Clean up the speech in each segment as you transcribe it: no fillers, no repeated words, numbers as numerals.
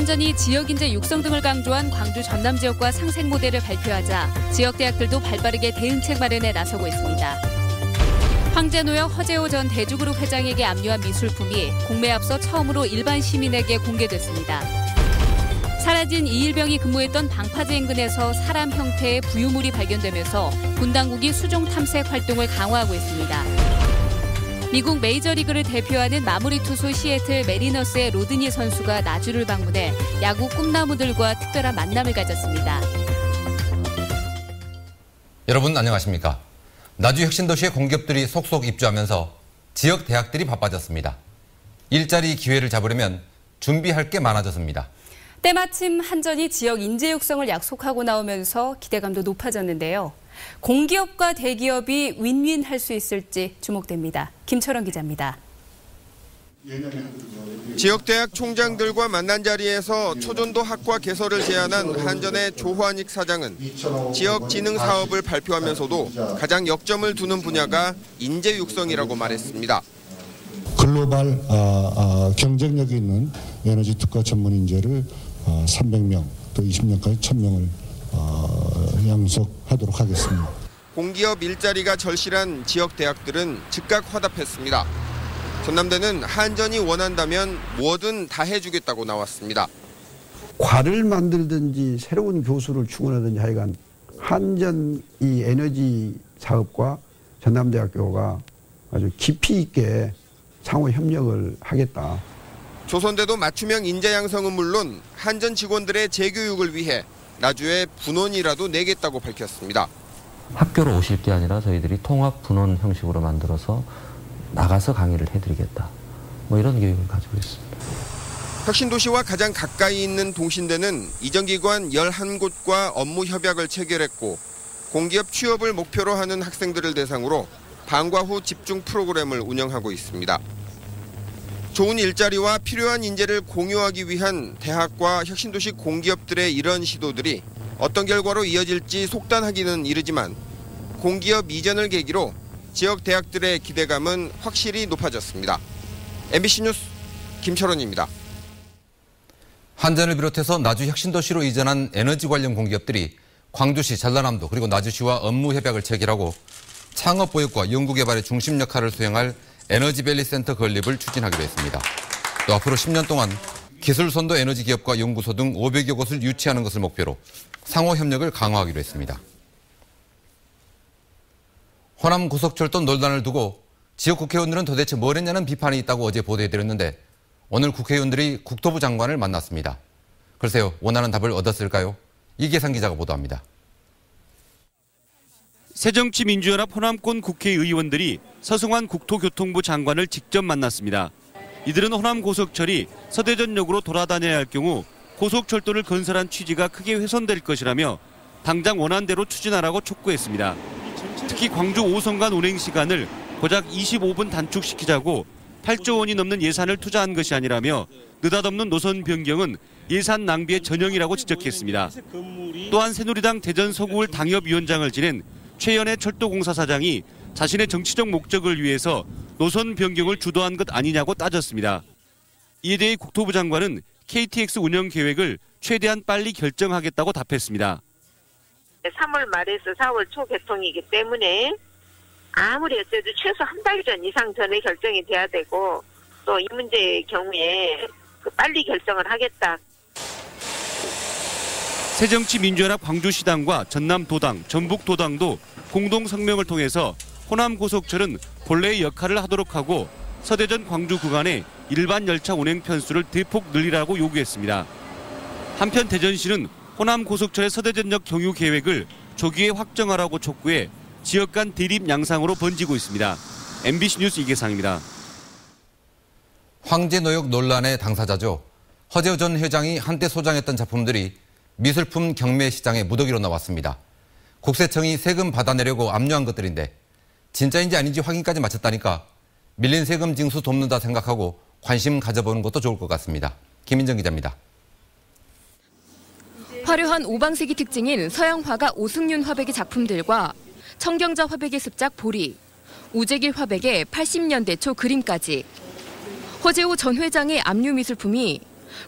한전이 지역인재 육성 등을 강조한 광주 전남 지역과 상생 모델을 발표하자 지역 대학들도 발빠르게 대응책 마련에 나서고 있습니다. 황제노역 허재호 전 대주그룹 회장에게 압류한 미술품이 공매에 앞서 처음으로 일반 시민에게 공개됐습니다. 사라진 이일병이 근무했던 방파제 인근에서 사람 형태의 부유물이 발견되면서 군 당국이 수종 탐색 활동을 강화하고 있습니다. 미국 메이저리그를 대표하는 마무리 투수 시애틀 메리너스의 로드니 선수가 나주를 방문해 야구 꿈나무들과 특별한 만남을 가졌습니다. 여러분 안녕하십니까? 나주 혁신도시의 공기업들이 속속 입주하면서 지역 대학들이 바빠졌습니다. 일자리 기회를 잡으려면 준비할 게 많아졌습니다. 때마침 한전이 지역 인재 육성을 약속하고 나오면서 기대감도 높아졌는데요. 공기업과 대기업이 윈윈할 수 있을지 주목됩니다. 김철원 기자입니다. 지역대학 총장들과 만난 자리에서 초전도 학과 개설을 제안한 한전의 조환익 사장은 지역 지능 사업을 발표하면서도 가장 역점을 두는 분야가 인재 육성이라고 말했습니다. 글로벌 경쟁력이 있는 에너지 특화 전문 인재를 300명, 또 20년까지 1000명을 양속하도록 하겠습니다. 공기업 일자리가 절실한 지역 대학들은 즉각 화답했습니다. 전남대는 한전이 원한다면 뭐든 다 해주겠다고 나왔습니다. 과를 만들든지 새로운 교수를 충원하든지 하여간 한전 이 에너지 사업과 전남대학교가 아주 깊이 있게 상호 협력을 하겠다. 조선대도 맞춤형 인재 양성은 물론 한전 직원들의 재교육을 위해 나주에 분원이라도 내겠다고 밝혔습니다. 학교로 오실 게 아니라 저희들이 통합 분원 형식으로 만들어서 나가서 강의를 해드리겠다. 이런 계획을 가지고 있습니다. 혁신도시와 가장 가까이 있는 동신대는 이전 기관 11곳과 업무 협약을 체결했고 공기업 취업을 목표로 하는 학생들을 대상으로 방과 후 집중 프로그램을 운영하고 있습니다. 좋은 일자리와 필요한 인재를 공유하기 위한 대학과 혁신도시 공기업들의 이런 시도들이 어떤 결과로 이어질지 속단하기는 이르지만 공기업 이전을 계기로 지역 대학들의 기대감은 확실히 높아졌습니다. MBC 뉴스 김철원입니다. 한전을 비롯해서 나주 혁신도시로 이전한 에너지 관련 공기업들이 광주시, 전라남도 그리고 나주시와 업무 협약을 체결하고 창업보육과 연구개발의 중심 역할을 수행할 에너지밸리 센터 건립을 추진하기로 했습니다. 또 앞으로 10년 동안 기술선도 에너지 기업과 연구소 등 500여 곳을 유치하는 것을 목표로 상호 협력을 강화하기로 했습니다. 호남 고속철도 논란을 두고 지역 국회의원들은 도대체 뭘 했냐는 비판이 있다고 어제 보도해드렸는데 오늘 국회의원들이 국토부 장관을 만났습니다. 글쎄요, 원하는 답을 얻었을까요? 이계상 기자가 보도합니다. 새정치민주연합 호남권 국회의원들이 서승환 국토교통부 장관을 직접 만났습니다. 이들은 호남 고속철이 서대전역으로 돌아다녀야 할 경우 고속철도를 건설한 취지가 크게 훼손될 것이라며 당장 원안대로 추진하라고 촉구했습니다. 특히 광주 5선간 운행 시간을 고작 25분 단축시키자고 8조 원이 넘는 예산을 투자한 것이 아니라며 느닷없는 노선 변경은 예산 낭비의 전형이라고 지적했습니다. 또한 새누리당 대전 서구을 당협위원장을 지낸 최연애 철도공사 사장이 자신의 정치적 목적을 위해서 노선 변경을 주도한 것 아니냐고 따졌습니다. 이에 대해 국토부 장관은 KTX 운영 계획을 최대한 빨리 결정하겠다고 답했습니다. 3월 말에서 4월 초 개통이기 때문에 아무리 어째도 최소 한 달 전 이상 전에 결정이 돼야 되고 또 이 문제의 경우에 빨리 결정을 하겠다. 새정치민주연합 광주시당과 전남도당, 전북도당도 공동 성명을 통해서 호남 고속철은 본래의 역할을 하도록 하고 서대전 광주 구간의 일반 열차 운행 편수를 대폭 늘리라고 요구했습니다. 한편 대전시는 호남 고속철의 서대전역 경유 계획을 조기에 확정하라고 촉구해 지역 간 대립 양상으로 번지고 있습니다. MBC 뉴스 이계상입니다. 황제노역 논란의 당사자죠. 허재호 전 회장이 한때 소장했던 작품들이 미술품 경매 시장에 무더기로 나왔습니다. 국세청이 세금 받아내려고 압류한 것들인데 진짜인지 아닌지 확인까지 마쳤다니까 밀린 세금 징수 돕는다 생각하고 관심 가져보는 것도 좋을 것 같습니다. 김인정 기자입니다. 화려한 오방색이 특징인 서양 화가 오승윤 화백의 작품들과 청경자 화백의 습작 보리, 우재길 화백의 80년대 초 그림까지 허재호 전 회장의 압류 미술품이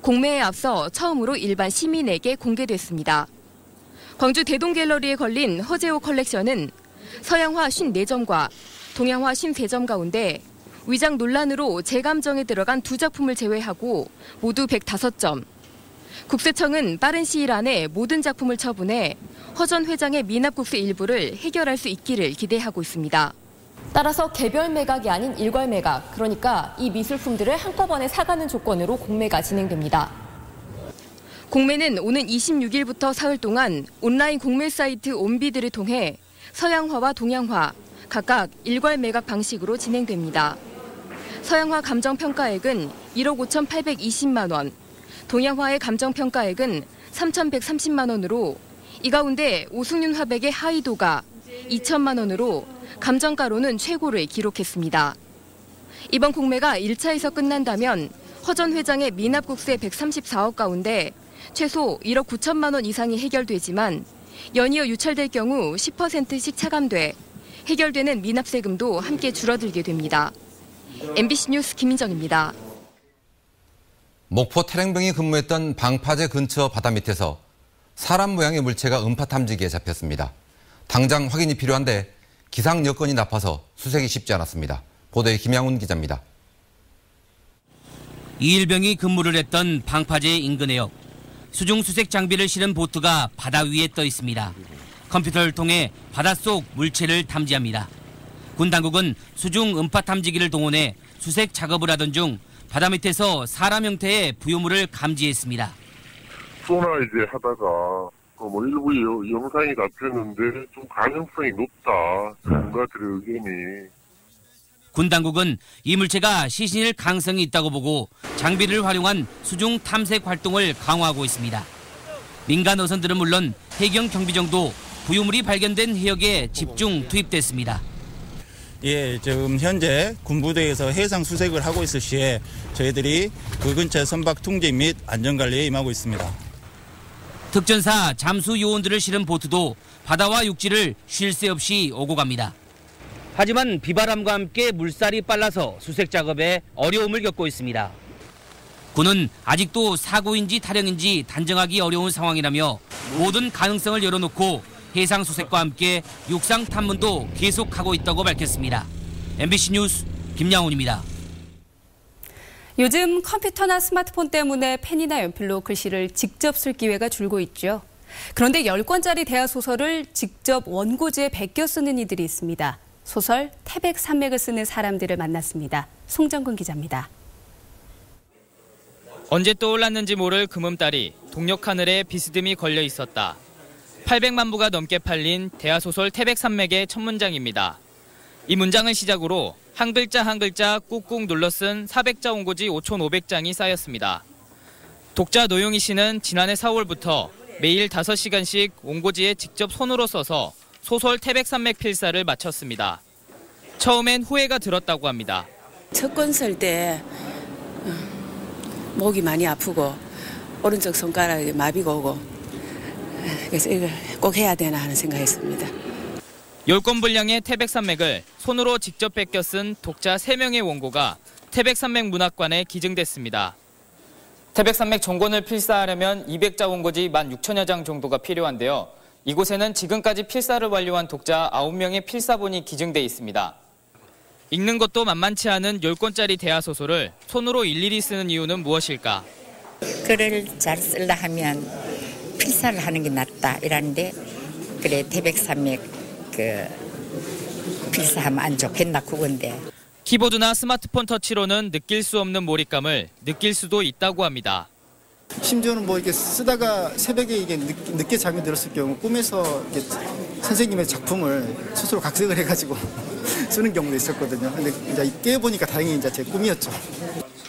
공매에 앞서 처음으로 일반 시민에게 공개됐습니다. 광주 대동갤러리에 걸린 허재호 컬렉션은 서양화 54점과 동양화 53점 가운데 위장 논란으로 재감정에 들어간 2작품을 제외하고 모두 105점. 국세청은 빠른 시일 안에 모든 작품을 처분해 허 전 회장의 미납국세 일부를 해결할 수 있기를 기대하고 있습니다. 따라서 개별 매각이 아닌 일괄 매각, 그러니까 이 미술품들을 한꺼번에 사가는 조건으로 공매가 진행됩니다. 공매는 오는 26일부터 사흘 동안 온라인 공매 사이트 온비드를 통해 서양화와 동양화, 각각 일괄 매각 방식으로 진행됩니다. 서양화 감정평가액은 1억 5,820만 원, 동양화의 감정평가액은 3,130만 원으로 이 가운데 오승윤 화백의 하이도가 2천만 원으로 감정가로는 최고를 기록했습니다. 이번 공매가 1차에서 끝난다면 허 전 회장의 미납국세 134억 가운데 최소 1억 9천만 원 이상이 해결되지만 연이어 유찰될 경우 10%씩 차감돼 해결되는 미납세금도 함께 줄어들게 됩니다. MBC 뉴스 김민정입니다. 목포 태릉병이 근무했던 방파제 근처 바다 밑에서 사람 모양의 물체가 음파 탐지기에 잡혔습니다. 당장 확인이 필요한데 기상 여건이 나빠서 수색이 쉽지 않았습니다. 보도에 김양훈 기자입니다. 이일병이 근무를 했던 방파제 인근해역. 수중 수색 장비를 실은 보트가 바다 위에 떠 있습니다. 컴퓨터를 통해 바닷속 물체를 탐지합니다. 군 당국은 수중 음파 탐지기를 동원해 수색 작업을 하던 중 바다 밑에서 사람 형태의 부유물을 감지했습니다. 소나 이제 하다가 일부 영상이 잡혔는데 좀 가능성이 높다. 전문가들의 의견이. 군 당국은 이 물체가 시신일 가능성이 있다고 보고 장비를 활용한 수중 탐색 활동을 강화하고 있습니다. 민간 어선들은 물론 해경 경비정도 부유물이 발견된 해역에 집중 투입됐습니다. 예, 지금 현재 군부대에서 해상 수색을 하고 있을 시에 저희들이 그 근처 선박 통제 및 안전관리에 임하고 있습니다. 특전사 잠수 요원들을 실은 보트도 바다와 육지를 쉴 새 없이 오고 갑니다. 하지만 비바람과 함께 물살이 빨라서 수색 작업에 어려움을 겪고 있습니다. 군은 아직도 사고인지 탈영인지 단정하기 어려운 상황이라며 모든 가능성을 열어놓고 해상 수색과 함께 육상 탐문도 계속하고 있다고 밝혔습니다. MBC 뉴스 김양훈입니다. 요즘 컴퓨터나 스마트폰 때문에 펜이나 연필로 글씨를 직접 쓸 기회가 줄고 있죠. 그런데 10권짜리 대하소설을 직접 원고지에 베껴 쓰는 이들이 있습니다. 소설 태백산맥을 쓰는 사람들을 만났습니다. 송정근 기자입니다. 언제 떠올랐는지 모를 금음달이 동력 하늘에 비스듬히 걸려 있었다. 800만 부가 넘게 팔린 대하소설 태백산맥의 첫 문장입니다. 이 문장을 시작으로 한 글자 한 글자 꾹꾹 눌러 쓴 400자 원고지 5,500장이 쌓였습니다. 독자 노용희 씨는 지난해 4월부터 매일 5시간씩 원고지에 직접 손으로 써서 소설 태백산맥 필사를 마쳤습니다. 처음엔 후회가 들었다고 합니다. 첫 권 쓸 때 목이 많이 아프고 오른쪽 손가락에 마비가 오고 그래서 이걸 꼭 해야 되나 하는 생각했습니다. 10권 분량의 태백산맥을 손으로 직접 베껴 쓴 독자 3명의 원고가 태백산맥 문학관에 기증됐습니다. 태백산맥 전권을 필사하려면 200자 원고지 16,000여 장 정도가 필요한데요. 이곳에는 지금까지 필사를 완료한 독자 9명의 필사본이 기증돼 있습니다. 읽는 것도 만만치 않은 10권짜리 대하소설을 손으로 일일이 쓰는 이유는 무엇일까? 글을 잘 쓰려 하면 필사를 하는 게 낫다 이라는데 그래 태백산맥 필사하면 안 좋겠나 그건데. 키보드나 스마트폰 터치로는 느낄 수 없는 몰입감을 느낄 수도 있다고 합니다. 심지어는 이렇게 쓰다가 새벽에 이게 늦게 잠이 들었을 경우 꿈에서 이렇게 선생님의 작품을 스스로 각색을 해가지고 쓰는 경우도 있었거든요. 근데 이제 깨보니까 다행히 이제 제 꿈이었죠.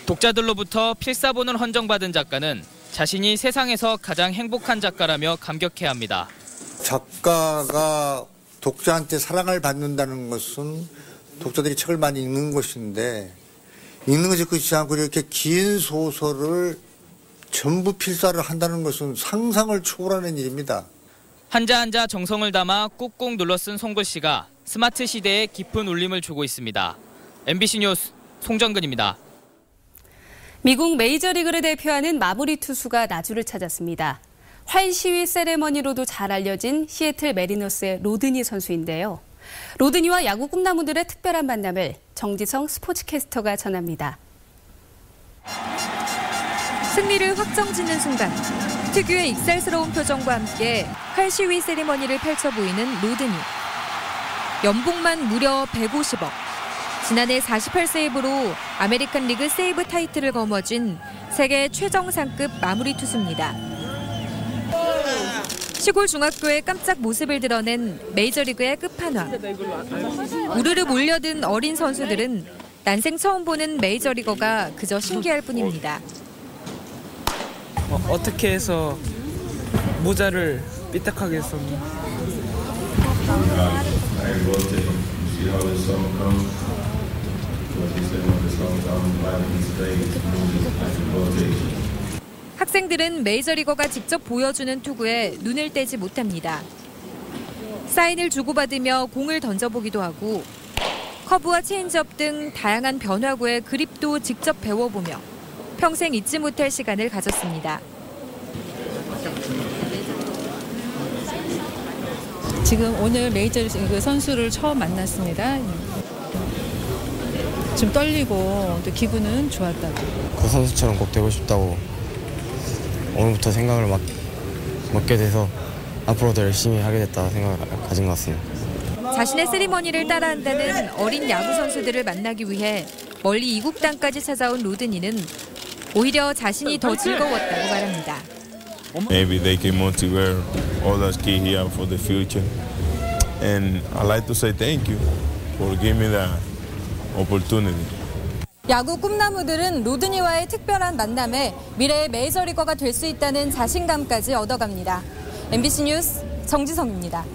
독자들로부터 필사본을 헌정받은 작가는 자신이 세상에서 가장 행복한 작가라며 감격해합니다. 작가가 독자한테 사랑을 받는다는 것은 독자들이 책을 많이 읽는 것인데 읽는 것이 끝이 않고 이렇게 긴 소설을 전부 필사를 한다는 것은 상상을 초월하는 일입니다. 한자 한자 정성을 담아 꾹꾹 눌러 쓴 손글씨가 스마트 시대에 깊은 울림을 주고 있습니다. MBC 뉴스 송정근입니다. 미국 메이저리그를 대표하는 마무리 투수가 나주를 찾았습니다. 활 시위 세레머니로도 잘 알려진 시애틀 메리너스의 로드니 선수인데요. 로드니와 야구 꿈나무들의 특별한 만남을 정지성 스포츠캐스터가 전합니다. 승리를 확정짓는 순간 특유의 익살스러운 표정과 함께 활 시위 세리머니를 펼쳐 보이는 로드니. 연봉만 무려 150억. 지난해 48세이브로 아메리칸 리그 세이브 타이틀을 거머쥔 세계 최정상급 마무리 투수입니다. 시골 중학교의 깜짝 모습을 드러낸 메이저리그의 끝판왕. 우르르 몰려든 어린 선수들은 난생 처음 보는 메이저리거가 그저 신기할 뿐입니다. 어떻게 해서 모자를 삐딱하게 했었나? 학생들은 메이저리거가 직접 보여주는 투구에 눈을 떼지 못합니다. 사인을 주고받으며 공을 던져보기도 하고 커브와 체인지업 등 다양한 변화구의 그립도 직접 배워보며 평생 잊지 못할 시간을 가졌습니다. 지금 오늘 메이저리그 선수를 처음 만났습니다. 좀 떨리고 또 기분은 좋았다고. 그 선수처럼 꼭 되고 싶다고 오늘부터 생각을 먹게 돼서 앞으로 더 열심히 하게 됐다 생각을 가진 것 같습니다. 자신의 세리머니를 따라한다는 어린 야구 선수들을 만나기 위해 멀리 이국 땅까지 찾아온 로드니는 오히려 자신이 더 즐거웠다고 말합니다. Maybe they can motivate all those kids here for the future. And I'd like to say thank you for giving me the opportunity. 야구 꿈나무들은 로드니와의 특별한 만남에 미래의 메이저리거가 될 수 있다는 자신감까지 얻어갑니다. MBC 뉴스 정지성입니다.